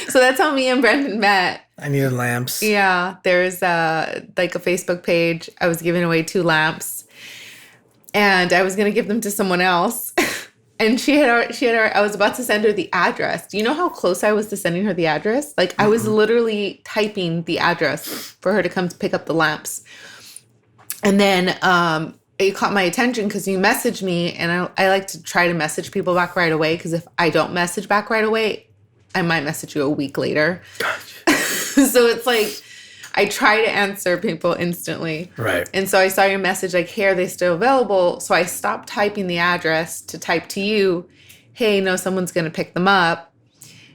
So So that's how me and Brendan met. I needed lamps. Yeah, there's like a Facebook page. I was giving away 2 lamps, and I was gonna give them to someone else. And I was about to send her the address. Do you know how close I was to sending her the address? Like I was literally typing the address for her to come to pick up the lamps. And then it caught my attention because you messaged me, and I like to try to message people back right away, because if I don't message back right away, I might message you a week later. Gotcha. So it's like I try to answer people instantly. Right. And so I saw your message like, hey, are they still available? So I stopped typing the address to type to you, hey, no, someone's going to pick them up.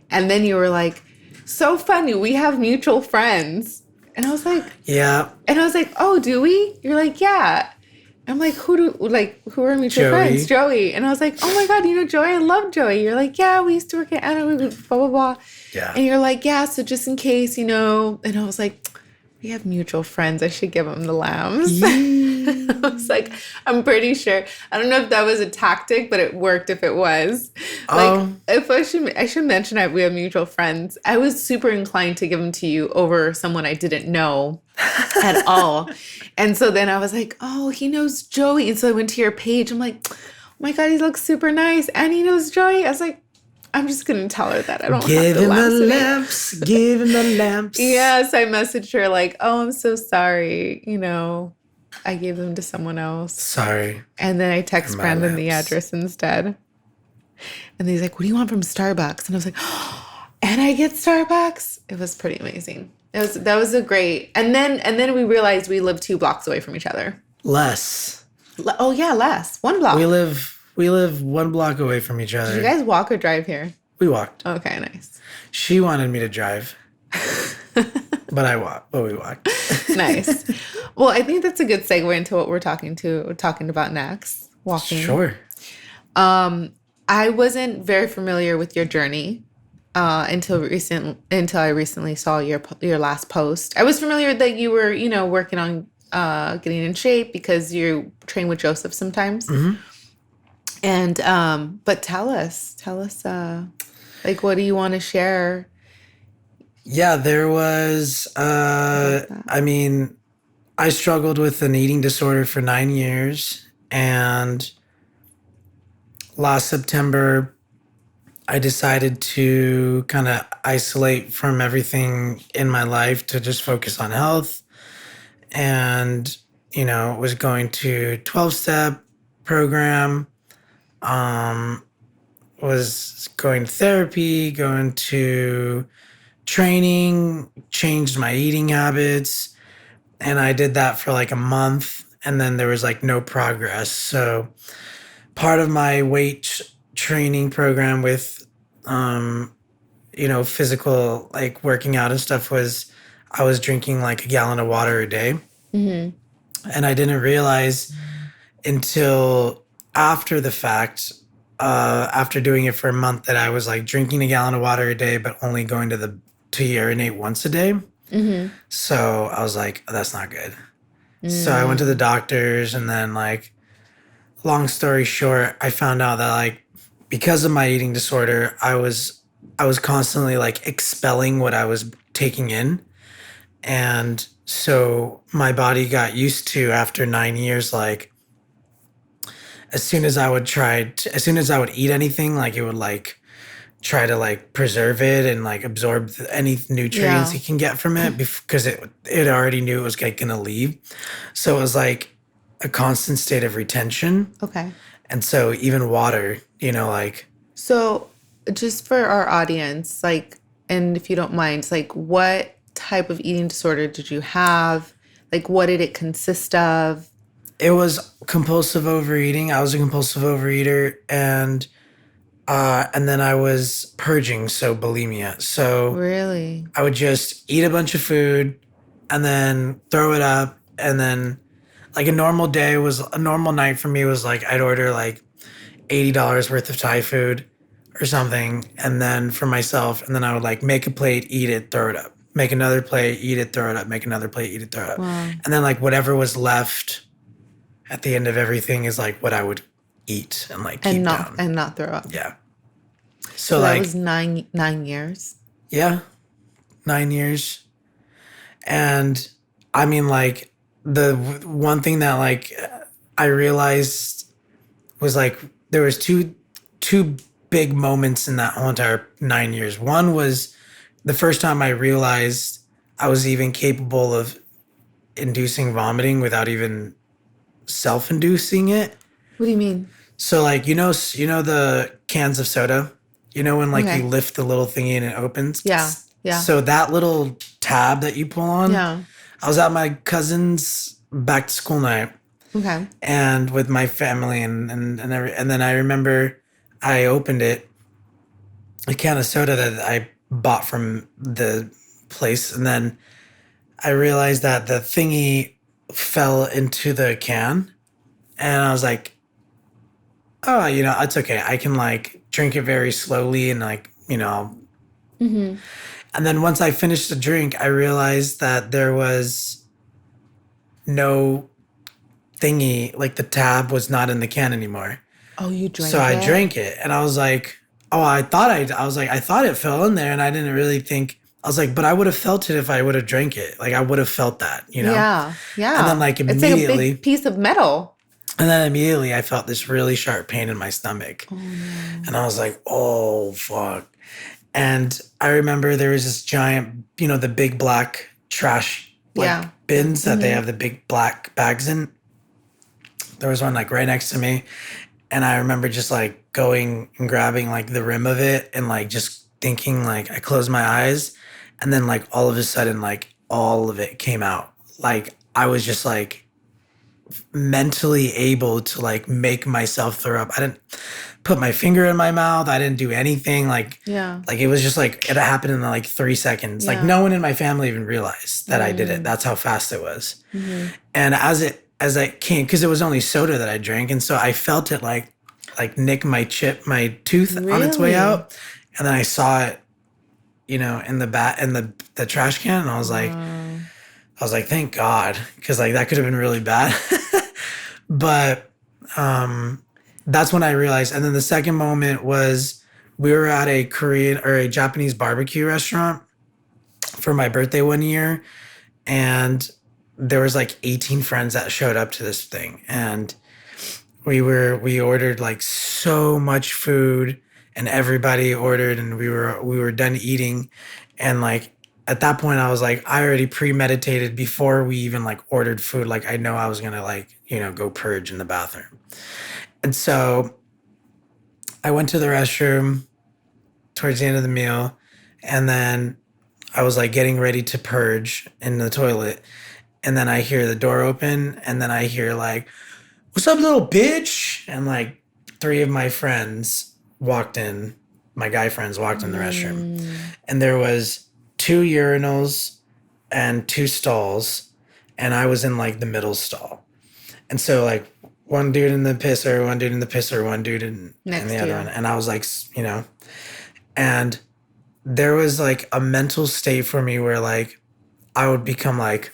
And then you were like, so funny, we have mutual friends. And I was like, yeah. And I was like, oh, do we? You're like, yeah. I'm like, who are mutual friends? Joey. And I was like, oh my God, you know Joey? I love Joey. You're like, yeah, we used to work at Anna, blah, blah, blah. Yeah. And you're like, yeah, so just in case, you know. And I was like, we have mutual friends. I should give them the lambs. Yeah. I was like, I'm pretty sure. I don't know if that was a tactic, but it worked if it was. Like, if I should mention that we have mutual friends. I was super inclined to give them to you over someone I didn't know at all. And so then I was like, oh, he knows Joey. And so I went to your page. I'm like, oh my God, he looks super nice. And he knows Joey. I was like, I'm just going to tell her that I don't have the lamps. Give him the lamps. Yes, I messaged her like, oh, I'm so sorry. You know, I gave them to someone else. Sorry. And then I text Brandon the address instead. And he's like, what do you want from Starbucks? And I was like, oh, and I get Starbucks? It was pretty amazing. That was a great. And then we realized we live 2 blocks away from each other. Less. Oh yeah, less. 1 block. We live 1 block away from each other. Did you guys walk or drive here? We walked. Okay, nice. She wanted me to drive. But I walked. But we walked. Nice. Well, I think that's a good segue into what we're talking about next. Walking. Sure. I wasn't very familiar with your journey until I recently saw your last post. I was familiar that you were, you know, working on getting in shape because you train with Joseph sometimes. Mm-hmm. And but tell us, like, what do you want to share? Yeah, there was. I mean, I struggled with an eating disorder for 9 years, and last September, I decided to kind of isolate from everything in my life to just focus on health. And, you know, was going to 12-step program, was going to therapy, going to training, changed my eating habits. And I did that for like a month, and then there was like no progress. So part of my weight training program with, you know, physical, like working out and stuff was I was drinking like a gallon of water a day. Mm-hmm. And I didn't realize until after the fact, after doing it for a month, that I was like drinking a gallon of water a day, but only going to urinate once a day. Mm-hmm. So I was like, oh, that's not good. Mm-hmm. So I went to the doctors, and then like, long story short, I found out that like, because of my eating disorder, I was constantly like expelling what I was taking in. And so my body got used to, after 9 years, like as soon as I would eat anything, like it would like try to like preserve it and like absorb any nutrients it can get from it, because it already knew it was like gonna leave. So it was like a constant state of retention. Okay. And so even water, you know, like. So just for our audience, like, and if you don't mind, like, what type of eating disorder did you have? Like, what did it consist of? It was compulsive overeating. I was a compulsive overeater, and then I was purging, so bulimia. So really, I would just eat a bunch of food and then throw it up, and then like a normal night for me was like I'd order like $80 worth of Thai food or something, and then for myself, and then I would like make a plate, eat it, throw it up. Make another plate, eat it, throw it up. Make another plate, eat it, throw it up. Wow. And then like whatever was left at the end of everything is like what I would eat and like keep down. And not throw up. Yeah. So like, that was nine years. Yeah. 9 years. And I mean, like, the one thing that, like, I realized was, like, there was two big moments in that whole entire 9 years. One was the first time I realized I was even capable of inducing vomiting without even self-inducing it. What do you mean? So, like, the cans of soda, when, like, you Okay. lift the little thingy and it opens. Yeah. Yeah. So that little tab that you pull on, Yeah. I was at my cousin's back to school night Okay. and with my family and then I remember I opened it, a can of soda that I bought from the place, and then I realized that the thingy fell into the can, and I was like, oh, it's okay. I can, like, drink it very slowly and, like, Mm-hmm. and then once I finished the drink, I realized that there was no thingy, like the tab was not in the can anymore. Oh, you drank So I it? drank it and I was like, oh, I thought it fell in there and I didn't really think, I was like, but I would have felt it if I would have drank it. Like, I would have felt that, Yeah. Yeah. And then, like, It's like a immediately, big piece of metal. I felt this really sharp pain in my stomach. Oh, no. And I was like, oh, fuck. And I remember there was this giant, the big black trash, like, Yeah. bins that they Mhm. have the big black bags in. There was one, like, right next to me. And I remember just, like, going and grabbing, like, the rim of it and, like, just thinking, like, I closed my eyes and then, like, all of a sudden, like, all of it came out. Like, I was just, like, mentally able to, like, make myself throw up. I didn't put my finger in my mouth. I didn't do anything. Like, Yeah. it was just, like, it happened in, like, 3 seconds. Like, Yeah. no one in my family even realized that I did it. That's how fast it was. Mm-hmm. And as I came, because it was only soda that I drank, and so I felt it, like nick my tooth on its way Really? out, and then I saw it, in the trash can, and I was like, thank God, because, like, that could have been really bad. But that's when I realized. And then the second moment was we were at a Korean or a Japanese barbecue restaurant for my birthday one year, and there was, like, 18 friends that showed up to this thing, and we ordered, like, so much food, and everybody ordered, and we were done eating, and, like, at that point I was like, I already premeditated before we even, like, ordered food, like, I know I was gonna, like, go purge in the bathroom. And so I went to the restroom towards the end of the meal, and then I was, like, getting ready to purge in the toilet. And then I hear the door open, and then I hear, like, what's up, little bitch? And, like, three of my friends walked in. My guy friends walked in the restroom. And there was 2 urinals and 2 stalls. And I was in, like, the middle stall. And so, like, one dude in the pisser, one dude in the pisser, one dude in the other one. And I was like, and there was, like, a mental state for me where, like, I would become, like,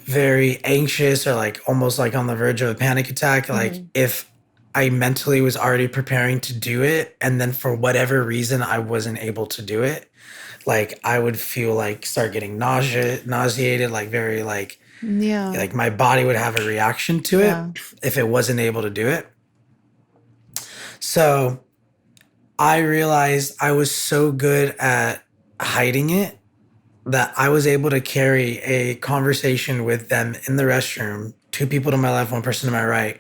very anxious or, like, almost, like, on the verge of a panic attack. Like, if I mentally was already preparing to do it, and then for whatever reason I wasn't able to do it, like, I would feel, like, start getting nauseated, like, very, like, Yeah. like, my body would have a reaction to it if it wasn't able to do it. So I realized I was so good at hiding it that I was able to carry a conversation with them in the restroom, 2 people to my left, 1 person to my right,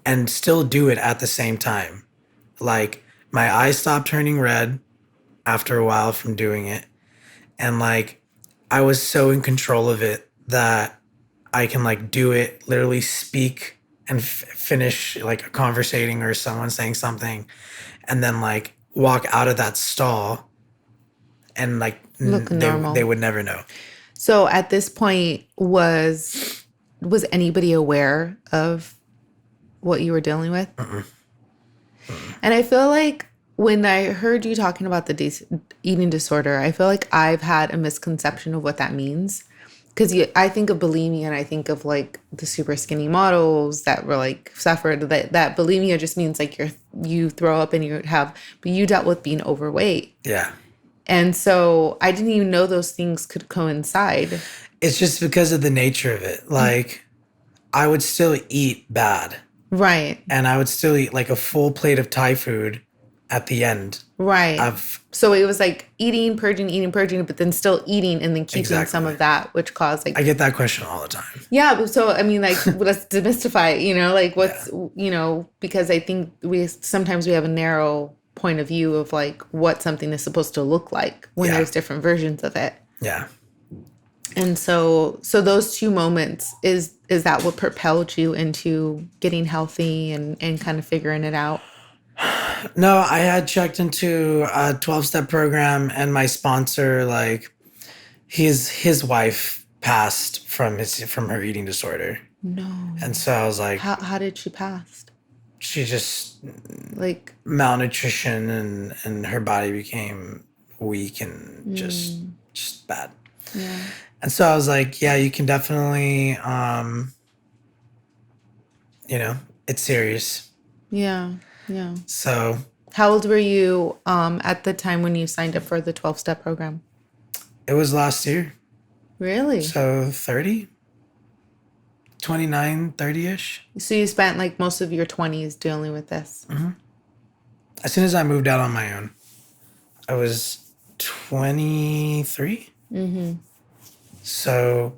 and still do it at the same time. Like, my eyes stopped turning red after a while from doing it. And, like, I was so in control of it that I can, like, do it, literally speak and finish, like, a conversating or someone saying something, and then, like, walk out of that stall and, like, Look normal. they would never know. So at this point, was anybody aware of what you were dealing with? And I feel like when I heard you talking about the eating disorder, I feel like I've had a misconception of what that means. Because I think of bulimia and I think of, like, the super skinny models that were, like, suffered. That bulimia just means, like, you throw up and but you dealt with being overweight. Yeah. And so I didn't even know those things could coincide. It's just because of the nature of it. Like, I would still eat bad. Right. And I would still eat like a full plate of Thai food at the end. Right. So it was like eating, purging, but then still eating and then keeping some of that, which caused like... I get that question all the time. Yeah. So, I mean, like, let's demystify it, you know, like what's, you know, because I think sometimes we have a narrow point of view of like what something is supposed to look like when there's different versions of it. Yeah. And so those two moments, is that what propelled you into getting healthy and kind of figuring it out? No, I had checked into a 12-step program, and my sponsor, like, his wife passed from her eating disorder. No. And so I was like, how did she pass? She just like malnutrition, and her body became weak and just bad. Yeah. And so I was like, yeah, you can definitely, you know, it's serious. Yeah. Yeah. So how old were you at the time when you signed up for the 12-step program? It was last year. Really? So 30? 29, 30-ish. So you spent like most of your 20s dealing with this. Mm-hmm. As soon as I moved out on my own, I was 23. Mm-hmm. So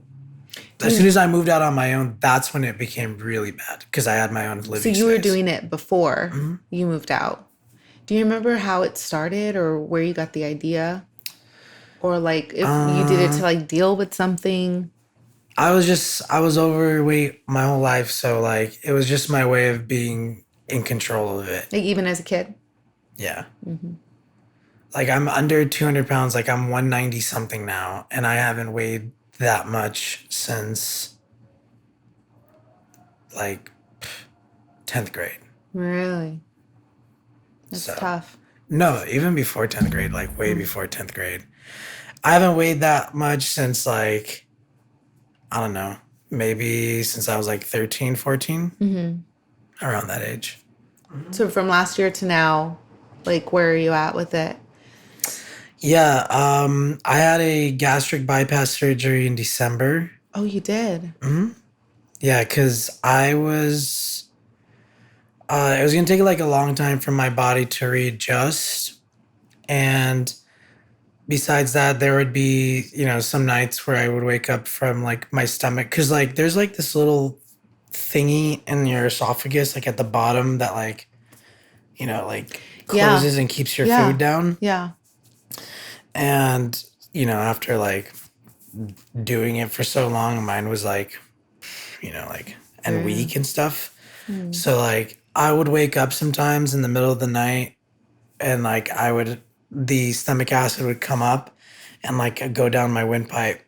as soon as I moved out on my own, that's when it became really bad because I had my own living space. So you were doing it before you moved out. Do you remember how it started or where you got the idea? Or like if you did it to like deal with something? I was overweight my whole life. So like it was just my way of being in control of it. Like even as a kid? Yeah. Mm-hmm. Like I'm under 200 pounds. Like I'm 190 something now. And I haven't weighed that much since like 10th grade. Really? That's tough. No, even before 10th grade, like way before 10th grade. I haven't weighed that much since like, I don't know, maybe since I was like 13, 14, around that age. So from last year to now, like where are you at with it? Yeah, I had a gastric bypass surgery in December. Oh, you did? Mm-hmm. Yeah, because it was going to take like a long time for my body to readjust. And besides that, there would be, you know, some nights where I would wake up from like my stomach. Because like there's like this little thingy in your esophagus, like at the bottom that like, you know, like closes and keeps your food down. Yeah. And, you know, after like doing it for so long, mine was like, you know, like, and weak and stuff. So like I would wake up sometimes in the middle of the night and like the stomach acid would come up and like go down my windpipe.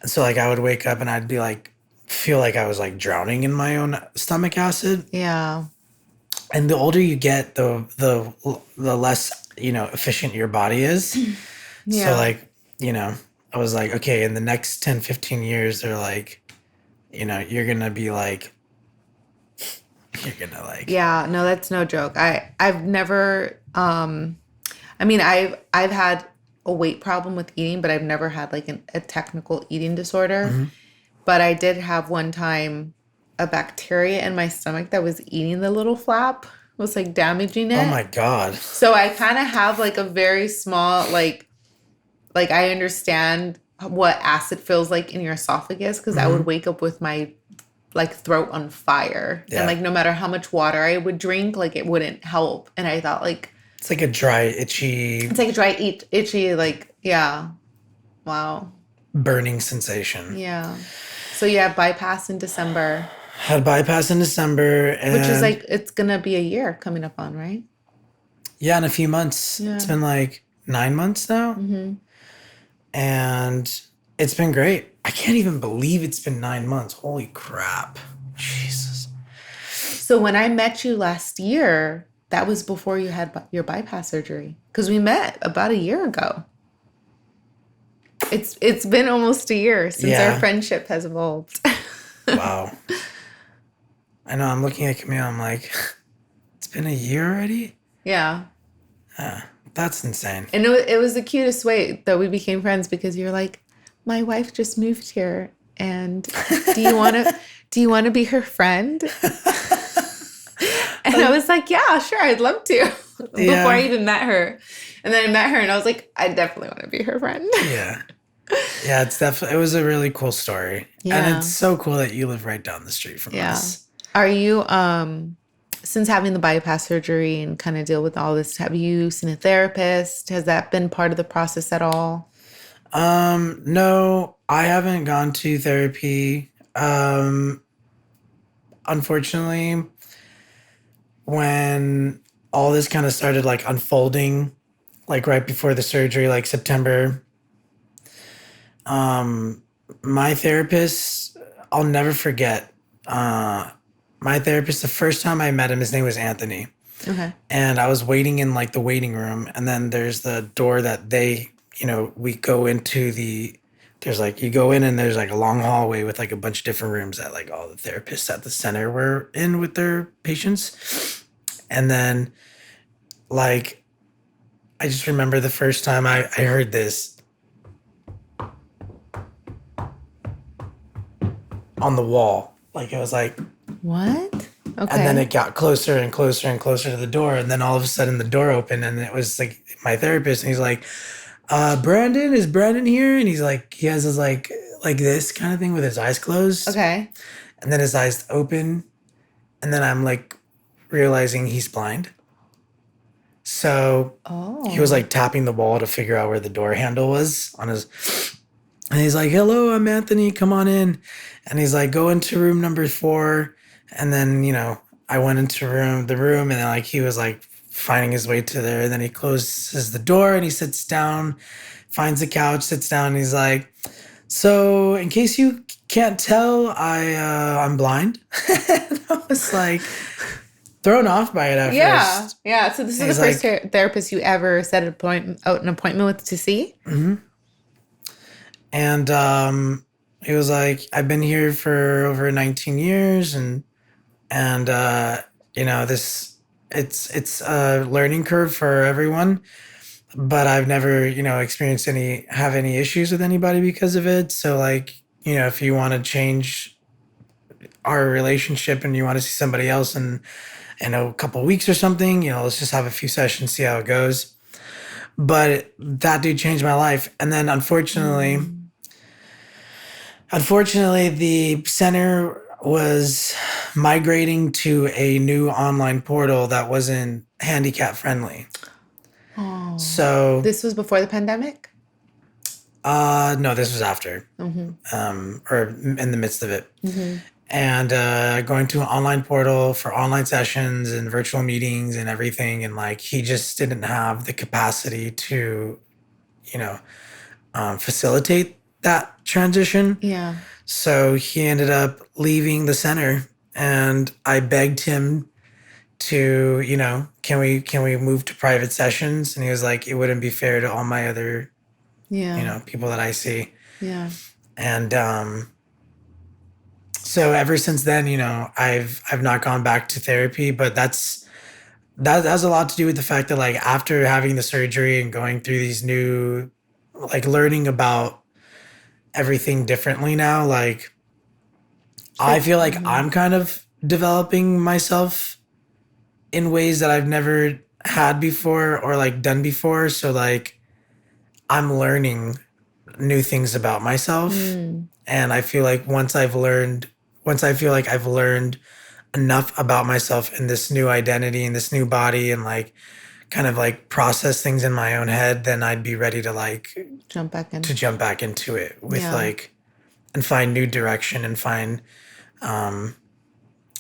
And so like I would wake up and I'd be like, feel like I was like drowning in my own stomach acid. Yeah. And the older you get, the less, you know, efficient your body is. Yeah. So like, you know, I was like, okay, in the next 10, 15 years, they're like, you know, you're going to be like, yeah, no, that's no joke. I've never, I mean, I've had a weight problem with eating, but I've never had like a technical eating disorder. Mm-hmm. But I did have one time a bacteria in my stomach that was eating the little flap, was like damaging it. Oh my God. So I kind of have like a very small, like I understand what acid feels like in your esophagus because I would wake up with my like throat on fire. Yeah. And like no matter how much water I would drink, like it wouldn't help. And I thought like... It's like a dry, itchy... It's like a dry, itchy, like, yeah. Wow. Burning sensation. Yeah. So yeah, bypass in December. Had bypass in December. And which is like, it's going to be a year coming up on, right? Yeah, in a few months. Yeah. It's been like 9 months now. Mm-hmm. And it's been great. I can't even believe it's been 9 months. Holy crap. Jesus. So when I met you last year, that was before you had your bypass surgery. Because we met about a year ago. It's been almost a year since our friendship has evolved. Wow. I know, I'm looking at Camille, I'm like, it's been a year already? Yeah. That's insane. And it was the cutest way that we became friends because you're like, my wife just moved here, and do you want to be her friend? And I was like, yeah, sure, I'd love to. Before I even met her. And then I met her and I was like, I definitely want to be her friend. Yeah. Yeah, it was a really cool story. Yeah. And it's so cool that you live right down the street from us. Are you, since having the bypass surgery and kind of deal with all this, have you seen a therapist? Has that been part of the process at all? No, I haven't gone to therapy. Unfortunately, when all this kind of started like unfolding, like right before the surgery, like September, my therapist, I'll never forget. My therapist, the first time I met him, his name was Anthony. Okay. And I was waiting in like the waiting room, and then there's the door that we go into there's like, you go in and there's like a long hallway with like a bunch of different rooms that like all the therapists at the center were in with their patients. And then like, I just remember the first time I heard this on the wall. Like it was like, what? Okay. And then it got closer and closer and closer to the door. And then all of a sudden the door opened and it was like my therapist. And he's like, Brandon, is Brandon here? And he's like, he has his like this kind of thing with his eyes closed. Okay. And then his eyes open. And then I'm like realizing he's blind. So he was like tapping the wall to figure out where the door handle was on his. And he's like, hello, I'm Anthony. Come on in. And he's like, go into room number 4. And then, I went into the room and then like he was like finding his way to there. And then he closes the door and he sits down, finds a couch, sits down. And he's like, so in case you can't tell, I'm blind. And I was like thrown off by it at first. Yeah. So this is the first therapist you ever set an appointment with to see? Mm-hmm. And he was like, I've been here for over 19 years and it's a learning curve for everyone, but I've never, experienced have any issues with anybody because of it. So like, if you want to change our relationship and you want to see somebody else in a couple of weeks or something, let's just have a few sessions, see how it goes. But that dude changed my life. And then unfortunately, the center was migrating to a new online portal that wasn't handicap friendly. Oh. So this was before the pandemic? No, this was after, or in the midst of it. Mm-hmm. And going to an online portal for online sessions and virtual meetings and everything. And like, he just didn't have the capacity to, facilitate that transition. Yeah. So he ended up leaving the center, and I begged him to, can we move to private sessions? And he was like, it wouldn't be fair to all my other, people that I see. Yeah. And so ever since then, I've not gone back to therapy, but that has a lot to do with the fact that like after having the surgery and going through these new, like learning about everything differently now, like I feel like I'm kind of developing myself in ways that I've never had before or like done before. So like I'm learning new things about myself. And I feel like once I feel like I've learned enough about myself in this new identity and this new body and like kind of like process things in my own head, then I'd be ready to like jump back into it with like, and find new direction and find,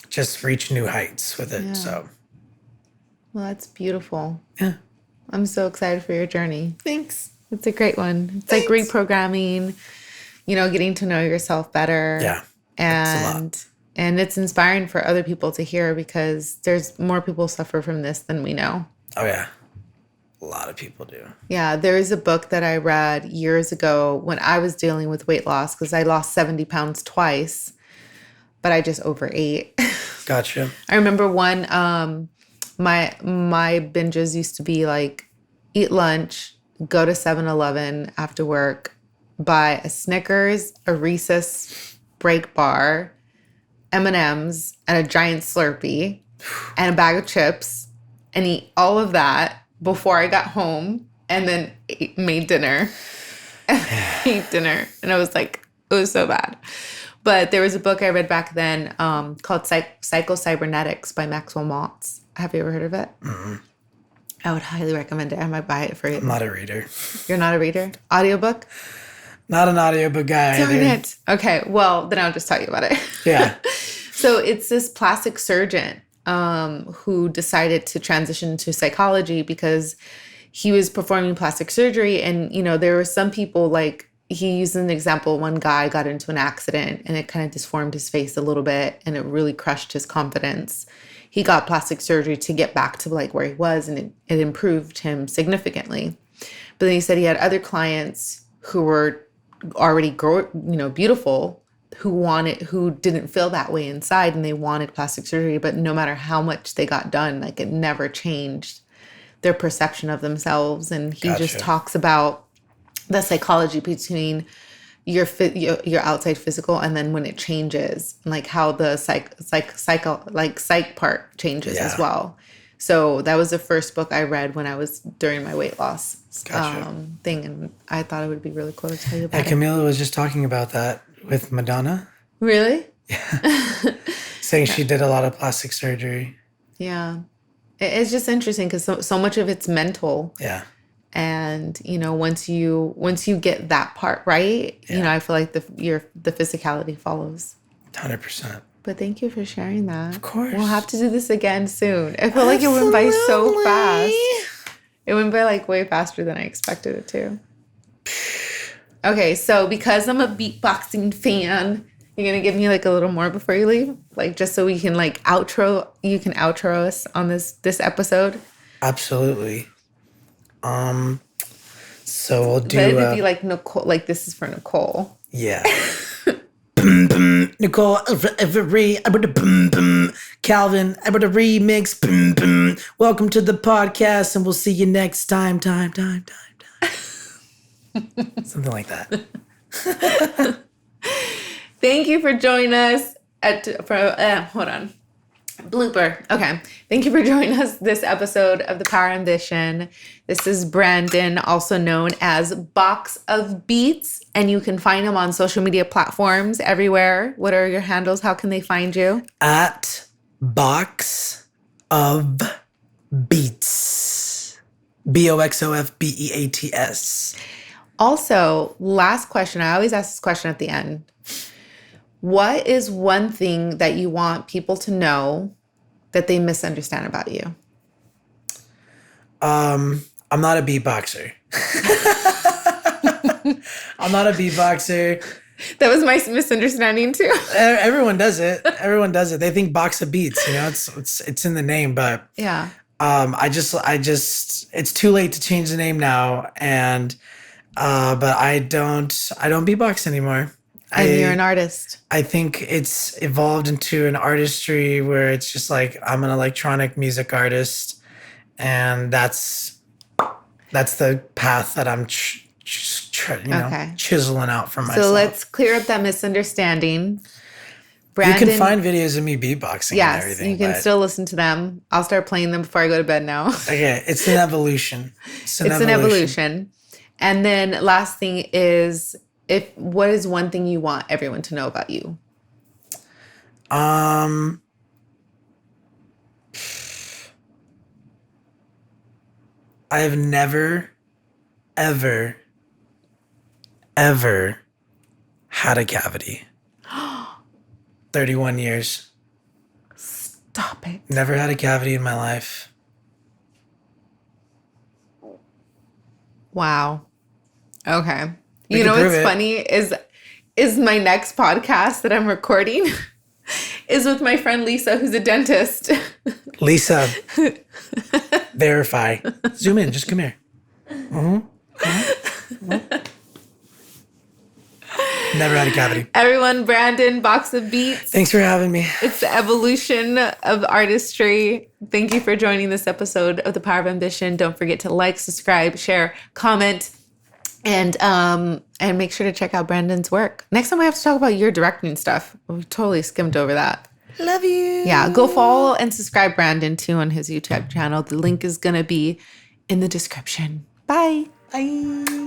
just reach new heights with it. Yeah. So. Well, that's beautiful. Yeah. I'm so excited for your journey. Thanks. It's a great one. It's like reprogramming, getting to know yourself better. Yeah. And it's inspiring for other people to hear because there's more people suffer from this than we know. Oh, yeah. A lot of people do. Yeah. There is a book that I read years ago when I was dealing with weight loss because I lost 70 pounds twice, but I just overate. Gotcha. I remember one, my binges used to be like, eat lunch, go to 7-Eleven after work, buy a Snickers, a Reese's break bar, M&Ms, and a giant Slurpee, and a bag of chips, and eat all of that before I got home, and then made dinner. Ate dinner. And I was like, it was so bad. But there was a book I read back then called Psycho-Cybernetics by Maxwell Maltz. Have you ever heard of it? Mm-hmm. I would highly recommend it. I might buy it for you. I'm not a reader. You're not a reader? Audiobook? Not an audiobook guy Darn either. it. Okay, well, then I'll just tell you about it. Yeah. So it's this plastic surgeon who decided to transition to psychology because he was performing plastic surgery. And, you know, there were some people, like, he used an example. One guy got into an accident and it kind of disformed his face a little bit and it really crushed his confidence. He got plastic surgery to get back to like where he was, and it improved him significantly. But then he said he had other clients who were already beautiful, who didn't feel that way inside, and they wanted plastic surgery, but no matter how much they got done, like it never changed their perception of themselves. And he just talks about the psychology between your outside physical and then when it changes, like how the psych part changes as well. So that was the first book I read when I was during my weight loss thing, and I thought it would be really cool to tell you about it. Camila was just talking about that with Madonna. Really? Yeah. Saying she did a lot of plastic surgery. Yeah. It's just interesting because so much of it's mental. Yeah. And, you know, once you get that part right, you know, I feel like the physicality follows. 100%. But thank you for sharing that. Of course. We'll have to do this again soon. I feel like it went by so fast. It went by like way faster than I expected it to. Okay, so because I'm a beatboxing fan, you're going to give me like a little more before you leave? Like just so we can like you can outro us on this episode? Absolutely. So we'll do. But it'd be like Nicole. Like this is for Nicole. Yeah. Nicole, every Calvin, I would a remix. Welcome to the podcast, and we'll see you next time. Something like that. Thank you for joining us hold on. Blooper. Okay. Thank you for joining us this episode of The Power Ambition. This is Brandon, also known as BoxofBeats, and you can find him on social media platforms everywhere. What are your handles? How can they find you? At BoxofBeats. BoxofBeats. Also, last question. I always ask this question at the end. What is one thing that you want people to know that they misunderstand about you? I'm not a beatboxer. I'm not a beatboxer. That was my misunderstanding too. Everyone does it. They think box of beats, you know, it's in the name, but yeah. I just it's too late to change the name now, and but I don't beatbox anymore. And you're an artist. I think it's evolved into an artistry where it's just like I'm an electronic music artist, and that's the path that I'm chiseling out for myself. So let's clear up that misunderstanding. Brandon, you can find videos of me beatboxing and everything. Yes, you can still listen to them. I'll start playing them before I go to bed now. Okay, it's an evolution. It's an evolution. And then last thing is, what is one thing you want everyone to know about you? I have never, ever, ever had a cavity. 31 years. Stop it. Never had a cavity in my life. Wow. Okay. You know what's funny is my next podcast that I'm recording is with my friend Lisa, who's a dentist. Lisa, verify. Zoom in. Just come here. Never had a cavity. Everyone, Brandon, Box of Beats. Thanks for having me. It's the evolution of artistry. Thank you for joining this episode of The Power of Ambition. Don't forget to like, subscribe, share, comment, and make sure to check out Brandon's work. Next time we have to talk about your directing stuff. We totally skimmed over that. Love you. Yeah, go follow and subscribe Brandon too on his YouTube channel. The link is going to be in the description. Bye. Bye.